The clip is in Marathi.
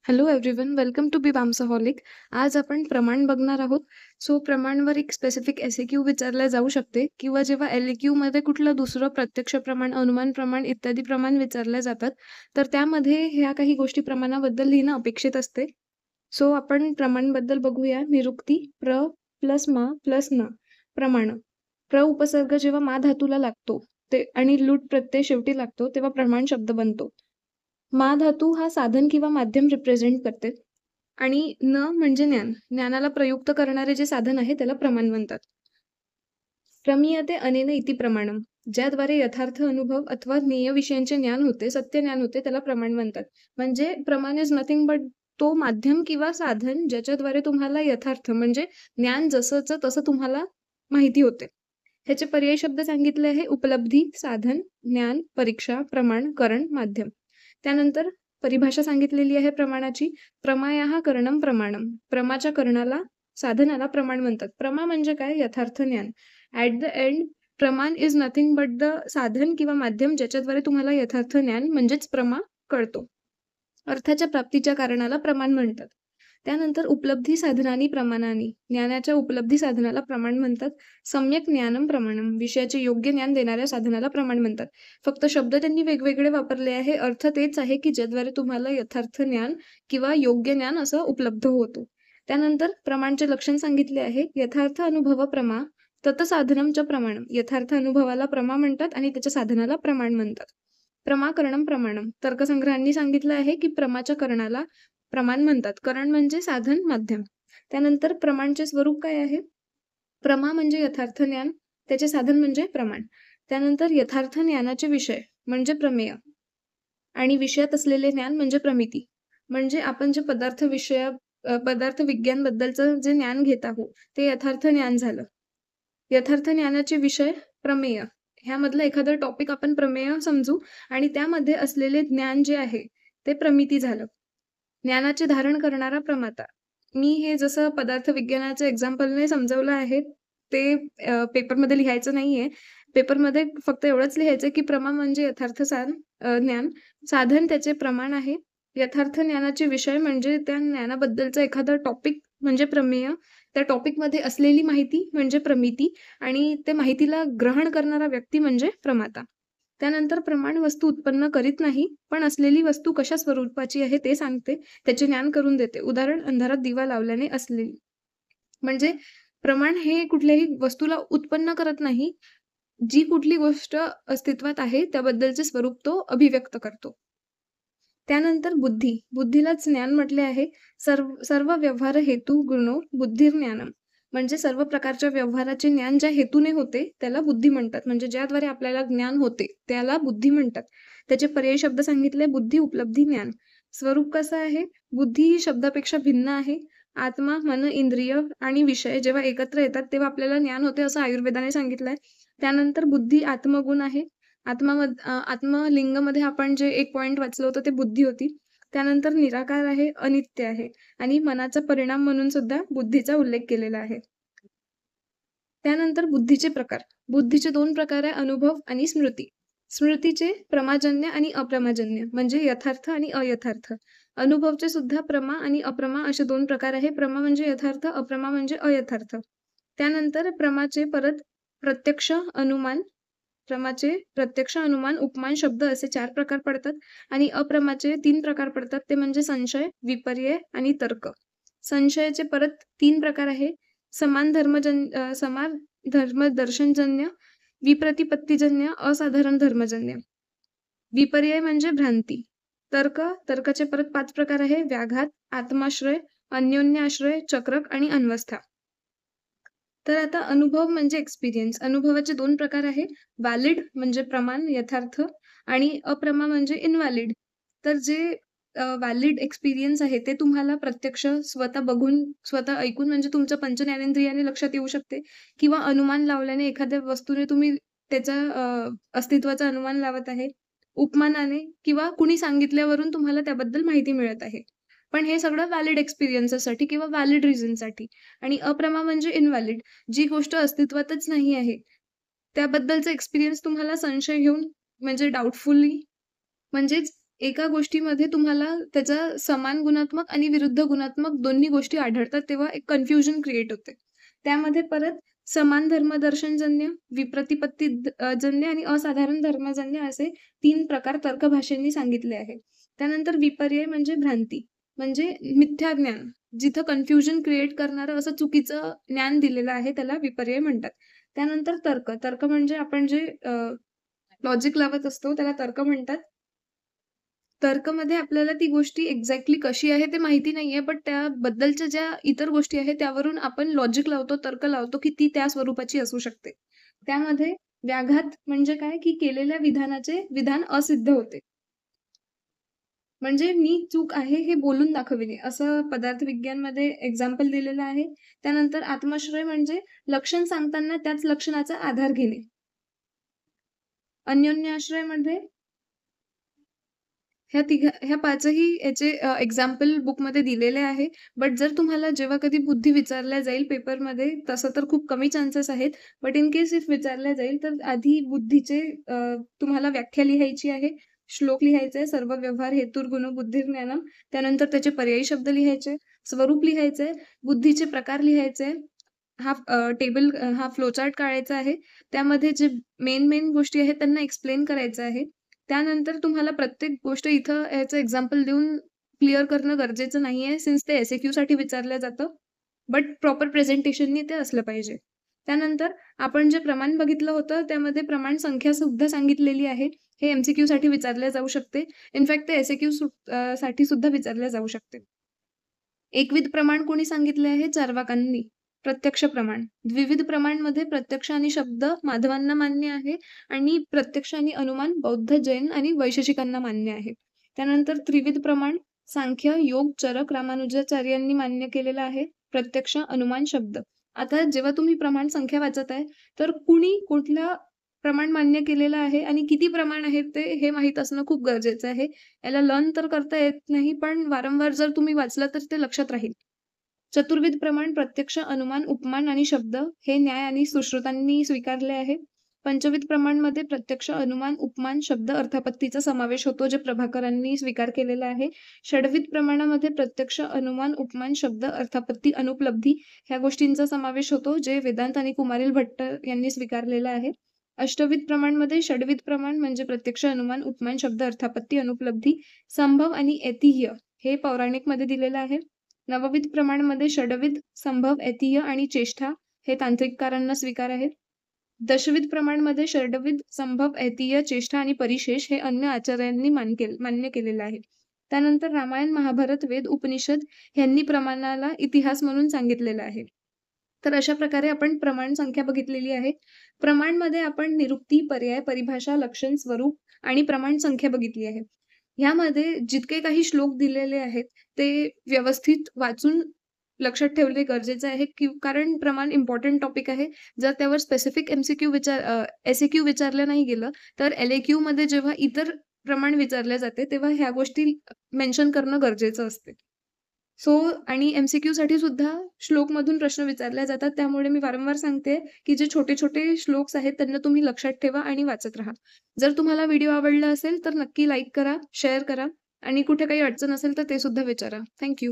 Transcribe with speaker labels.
Speaker 1: हॅलो एव्हरीवन, वेलकम टू बिबाम्सहॉलिक. आज आपण प्रमाण बघणार आहोत. सो प्रमाणवर एक स्पेसिफिक एस-ए-क्यू विचारल्या जाऊ शकते किंवा जेव्हा एल-ए-क्यूमध्ये कुठलं दुसरं प्रत्यक्ष प्रमाण, अनुमान प्रमाण इत्यादी प्रमाण विचारले जातात, तर त्यामध्ये ह्या काही गोष्टी प्रमाणाबद्दल लिहिणं अपेक्षित असते. सो आपण प्रमाणबद्दल बघूया. निरुक्ती प्र प्लस मा प्लस न प्रमाण. प्र उपसर्ग जेव्हा मा धातूला लागतो ते आणि लूट प्रत्यय शेवटी लागतो तेव्हा प्रमाण शब्द बनतो. मा धातू हा साधन किंवा माध्यम रिप्रेझेंट करते आणि न म्हणजे ज्ञान. ज्ञानाला प्रयुक्त करणारे जे साधन आहे त्याला प्रमाण म्हणतात. प्रमीयते अनेन इति प्रमाणम. ज्याद्वारे यथार्थ अनुभव अथवा ज्ञेय विषयांचे ज्ञान होते, सत्य ज्ञान होते, त्याला प्रमाण म्हणतात. म्हणजे प्रमाण इज नथिंग बट तो माध्यम किंवा साधन ज्याच्याद्वारे तुम्हाला यथार्थ म्हणजे ज्ञान जसंच तसं तुम्हाला माहिती होते. ह्याचे पर्याय शब्द सांगितले आहे: उपलब्धी, साधन, ज्ञान, परीक्षा, प्रमाण, करण, माध्यम. त्यानंतर परिभाषा सांगितलेली आहे प्रमाणाची. प्रमायाः करणं प्रमाणम. प्रमाच्या करणाला, साधनाला प्रमाण म्हणतात. प्रमा म्हणजे काय? यथार्थ ज्ञान. ॲट द एंड प्रमाण इज नथिंग बट द साधन किंवा माध्यम ज्याच्याद्वारे तुम्हाला यथार्थ ज्ञान म्हणजेच प्रमा कळतो. अर्थाच्या प्राप्तीच्या कारणाला प्रमाण म्हणतात. त्यानंतर उपलब्धी साधनानी प्रमाणानी. ज्ञानाच्या उपलब्धी साधनाला प्रमाण म्हणतात. सम्यक ज्ञानम प्रमाणम. विषयाचे योग्य ज्ञान देणाऱ्या साधनाला प्रमाण म्हणतात. फक्त शब्द त्यांनी वेगवेगळे वापरले आहे. अर्थ तेच आहे की ज्याद्वारे तुम्हाला यथार्थ ज्ञान किंवा योग्य ज्ञान असं उपलब्ध होतो. त्यानंतर प्रमाणचे लक्षण सांगितले आहे. यथार्थ अनुभव प्रमा तत्साधनमच प्रमाणम. यथार्थ अनुभवाला प्रमा म्हणतात आणि त्याच्या साधनाला प्रमाण म्हणतात. प्रमा करणम प्रमाणम. तर्कसंग्रहांनी सांगितलं आहे की प्रमाच्या करणाला प्रमाण म्हणतात. करण म्हणजे साधन, माध्यम. त्यानंतर प्रमाणचे स्वरूप काय आहे? प्रमा म्हणजे यथार्थ ज्ञान, त्याचे साधन म्हणजे प्रमाण. त्यानंतर यथार्थ ज्ञानाचे विषय म्हणजे प्रमेय आणि विषयात असलेले ज्ञान म्हणजे प्रमिती. म्हणजे आपण जे पदार्थ विज्ञानबद्दलचं जे ज्ञान घेत आहोत ते यथार्थ ज्ञान झालं. यथार्थ ज्ञानाचे विषय प्रमेय. ह्यामधलं एखादं टॉपिक आपण प्रमेय समजू आणि त्यामध्ये असलेले ज्ञान जे आहे ते प्रमिती झालं. ज्ञानाचे धारण करणारा प्रमाता. मी हे जसं पदार्थ विज्ञानाचं एक्झाम्पलने समजावलं आहे ते पेपरमध्ये लिहायचं नाहीये. पेपरमध्ये फक्त एवढंच लिहायचं की प्रमा म्हणजे यथार्थ ज्ञान. साधन त्याचे प्रमाण आहे. यथार्थ ज्ञानाचे विषय म्हणजे त्या ज्ञानाबद्दलचा एखादा टॉपिक म्हणजे प्रमेय. त्या टॉपिकमध्ये असलेली माहिती म्हणजे प्रमिती आणि त्या माहितीला ग्रहण करणारा व्यक्ती म्हणजे प्रमाता. त्यानंतर प्रमाण वस्तू उत्पन्न करीत नाही, पण असलेली वस्तू कशा स्वरूपाची आहे ते सांगते. त्याचे ज्ञान करून देते. उदाहरण, अंधारात दिवा लावल्याने असलेली. म्हणजे प्रमाण हे कुठल्याही वस्तूला उत्पन्न करत नाही. जी कुठली गोष्ट अस्तित्वात आहे त्याबद्दलचे स्वरूप तो अभिव्यक्त करतो. त्यानंतर बुद्धी. बुद्धीलाच ज्ञान म्हटले आहे. सर्व व्यवहार हेतू गुणो बुद्धिर्ज्ञानम. म्हणजे सर्व प्रकारच्या व्यवहाराचे ज्ञान ज्या हेतूने होते त्याला बुद्धी म्हणतात. म्हणजे ज्याद्वारे आपल्याला ज्ञान होते त्याला बुद्धी म्हणतात. त्याचे पर्यायी शब्द सांगितले: बुद्धी, उपलब्धी, ज्ञान. स्वरूप कसं आहे? बुद्धी ही शब्दापेक्षा भिन्न आहे. आत्मा, मन, इंद्रिय आणि विषय जेव्हा एकत्र येतात तेव्हा आपल्याला ज्ञान होते असं आयुर्वेदाने सांगितलंय. त्यानंतर बुद्धी आत्मगुण आहे. आत्मलिंगमध्ये आपण जे एक पॉइंट वाचलं होतं ते बुद्धी होती. त्यानंतर निराकार आहे, अनित्य आहे आणि मनाचा परिणाम म्हणून सुद्धा बुद्धीचा उल्लेख केलेला आहे. त्यानंतर बुद्धीचे प्रकार. बुद्धीचे 2 प्रकार आहे: अनुभव आणि स्मृती. स्मृतीचे प्रमाजन्य आणि अप्रमाजन्य म्हणजे यथार्थ आणि अयथार्थ. अनुभवचे सुद्धा प्रमा आणि अप्रमा असे 2 प्रकार आहे. प्रमा म्हणजे यथार्थ, अप्रमा म्हणजे अयथार्थ. त्यानंतर प्रमाचे परत प्रत्यक्ष, अनुमान. प्रमाचे प्रत्यक्ष, अनुमान, उपमान, शब्द असे 4 प्रकार पडतात आणि अप्रमाचे 3 प्रकार पडतात. ते म्हणजे संशय, विपर्यय आणि तर्क. संशयाचे परत 3 प्रकार आहे: समान धर्मदर्शनजन्य, विप्रतिपत्तीजन्य, असाधारण धर्मजन्य. विपर्यय म्हणजे भ्रांती. तर्काचे परत 5 प्रकार आहे: व्याघात, आत्माश्रय, अन्योन्याश्रय, चक्रक आणि अनवस्था. तर आता अनुभव म्हणजे एक्सपिरियन्स. अनुभवाचे 2 प्रकार आहे: व्हॅलिड म्हणजे प्रमाण, यथार्थ आणि अप्रमा म्हणजे इनव्हॅलिड. तर जे व्हॅलिड एक्सपिरियन्स आहे ते तुम्हाला प्रत्यक्ष स्वतः बघून, स्वतः ऐकून म्हणजे तुमच्या पंचज्ञानेंद्रियाने लक्षात येऊ शकते किंवा अनुमान लावल्याने एखाद्या वस्तूने तुम्ही त्याच्या अस्तित्वाचा अनुमान लावत आहे. उपमानाने किंवा कुणी सांगितल्यावरून तुम्हाला त्याबद्दल माहिती मिळत आहे. पण हे सगळं व्हॅलिड एक्सपिरियन्ससाठी किंवा व्हॅलिड रिझनसाठी. आणि अप्रमा म्हणजे इनव्हॅलिड. जी गोष्ट अस्तित्वातच नाही आहे, त्याबद्दलचा एक्सपिरियन्स तुम्हाला संशय घेऊन म्हणजे डाउटफुली म्हणजेच एका गोष्टीमध्ये तुम्हाला त्याचा समान गुणात्मक आणि विरुद्ध गुणात्मक दोन्ही गोष्टी आढळतात, तेव्हा एक कन्फ्युजन क्रिएट होते. त्यामध्ये परत समान धर्मदर्शनजन्य, जन्य आणि असाधारण धर्मजन्य असे 3 प्रकार तर्कभाषेंनी सांगितले आहे. त्यानंतर विपर्यय म्हणजे भ्रांती, म्हणजे मिथ्या ज्ञान. जिथं कन्फ्युजन क्रिएट करणारं असं चुकीचं ज्ञान दिलेलं आहे, त्याला विपर्यय म्हणतात. त्यानंतर तर्क. तर्क म्हणजे आपण जे लॉजिक लावत असतो, त्याला तर्क म्हणतात. तर्कमध्ये आपल्याला ती गोष्टी एक्झॅक्टली कशी आहे ते माहिती नाहीये, बट त्याबद्दलच्या ज्या इतर गोष्टी आहेत त्यावरून आपण लॉजिक लावतो, तर्क लावतो, की ती त्या स्वरूपाची असू शकते. त्यामध्ये व्याघात म्हणजे काय, की केलेल्या विधानाचे विधान असिद्ध होते. म्हणजे मी चूक आहे हे बोलून दाखविणे, असं पदार्थविज्ञानमध्ये एक्झाम्पल दिलेलं आहे. त्यानंतर आत्माश्रय म्हणजे लक्षण सांगताना त्याच लक्षणाचा आधार घेणे. अन्योन्याश्रयमध्ये ह्या 5ही याचे एक्झाम्पल बुकमध्ये दिलेले आहे. बट जर तुम्हाला जेव्हा कधी बुद्धी विचारल्या जाईल पेपरमध्ये, तसं तर खूप कमी चान्सेस आहेत. बट इन केस इफ विचारल्या जाईल, तर आधी बुद्धीचे तुम्हाला व्याख्या लिहायची आहे, श्लोक लिहायचा आहे, सर्व व्यवहार हेतुर्गुणो बुद्धिर्ज्ञानम. त्यानंतर त्याचे पर्यायी शब्द लिहायचे, स्वरूप लिहायचे, बुद्धीचे प्रकार लिहायचे. हा फ्लोचार्ट काढायचा आहे. त्यामध्ये जे मेन गोष्टी आहेत त्यांना एक्सप्लेन करायचं आहे. त्यानंतर तुम्हाला प्रत्येक गोष्ट इथं याचं एक्झाम्पल देऊन क्लिअर करणं गरजेचं नाहीये, सिन्स ते एस-ए-क्यूसाठी विचारलं जातं. बट प्रॉपर प्रेझेंटेशननी ते असलं पाहिजे. त्यानंतर आपण जे प्रमाण बघितलं होतं, त्यामध्ये प्रमाण संख्या सुद्धा सांगितलेली आहे. हे एम-सी-क्यूसाठी विचारले जाऊ शकते. इनफॅक्ट ते एस-ए-क्यू साठी सुद्धा विचारले जाऊ शकते. एकविध प्रमाण कोणी सांगितले आहे? चार्वाकांनी. प्रत्यक्ष प्रमाण. द्विविध प्रमाणमध्ये प्रत्यक्ष आणि शब्द माधवांना मान्य आहे आणि प्रत्यक्ष आणि अनुमान बौद्ध, जैन आणि वैशेषिकांना मान्य आहे. त्यानंतर त्रिविध प्रमाण सांख्य, योग, चरक, रामानुजाचार्यांनी मान्य केलेलं आहे. प्रत्यक्ष, अनुमान, शब्द. आता जेव्हा तुम्ही प्रमाण संख्या वाचत आहे, तर कुणी कुठलं प्रमाण मान्य केलेलं आहे आणि किती प्रमाण आहे ते हे माहीत असणं खूप गरजेचं आहे. याला लर्न तर करता येत नाही, पण वारंवार जर तुम्ही वाचलं तर ते लक्षात राहील. चतुर्विध प्रमाण प्रत्यक्ष, अनुमान, उपमान आणि शब्द हे न्याय आणि सुश्रुतांनी स्वीकारले आहे. पंचविध प्रमाणमध्ये प्रत्यक्ष, अनुमान, उपमान, शब्द, अर्थापत्तीचा समावेश होतो, जे प्रभाकरांनी स्वीकार केलेला आहे. षड्विध प्रमाणामध्ये प्रत्यक्ष, अनुमान, उपमान, शब्द, अर्थापत्ती, अनुपलब्धी ह्या गोष्टींचा समावेश होतो, जे वेदांत आणि कुमारिल भट्ट यांनी स्वीकारलेलं आहे. अष्टविध प्रमाणमध्ये षड्विध प्रमाण म्हणजे प्रत्यक्ष, अनुमान, उपमान, शब्द, अर्थापत्ती, अनुपलब्धी, संभव आणि ऐतिह्य हे पौराणिकमध्ये दिलेलं आहे. नवविध प्रमाणमध्ये षड्विध, संभव, ऐतिह्य आणि चेष्टा हे तांत्रिककारांना स्वीकार आहेत. दशविध प्रमाणमध्ये षड्विध, संभव, ऐतिह्य, चेष्टा आणि परिशेष हे अन्य आचार्यांनी मान्य केलेलं आहे. त्यानंतर रामायण, महाभारत, वेद, उपनिषद यांनी प्रमाणाला इतिहास म्हणून सांगितलेलं आहे. तर अशा प्रकारे आपण प्रमाण संख्या बघितलेली आहे. प्रमाणमध्ये आपण निरुक्ती, पर्याय, परिभाषा, लक्षण, स्वरूप आणि प्रमाण संख्या बघितली आहे. ह्यामध्ये जितके काही श्लोक दिलेले आहेत, ते व्यवस्थित वाचून लक्षात ठेवणे गरजेचं आहे, कारण प्रमाण इम्पोर्टंट टॉपिक आहे. जर त्यावर स्पेसिफिक एस-ए-क्यू विचारलं नाही गेलं, तर एल-ए-क्यूमध्ये जेव्हा इतर प्रमाण विचारले जाते, तेव्हा ह्या गोष्टी मेन्शन करणं गरजेचं असते. आणि एम-सी-क्यूसाठी सुद्धा श्लोकमधून प्रश्न विचारले जातात. त्यामुळे मी वारंवार सांगते, की जे छोटे-छोटे श्लोक्स आहेत, त्यांना तुम्ही लक्षात ठेवा आणि वाचत राहा. जर तुम्हाला व्हिडिओ आवडला असेल, तर नक्की लाईक करा, शेअर करा आणि कुठे काही अडचण असेल, तर ते सुद्धा विचारा. थँक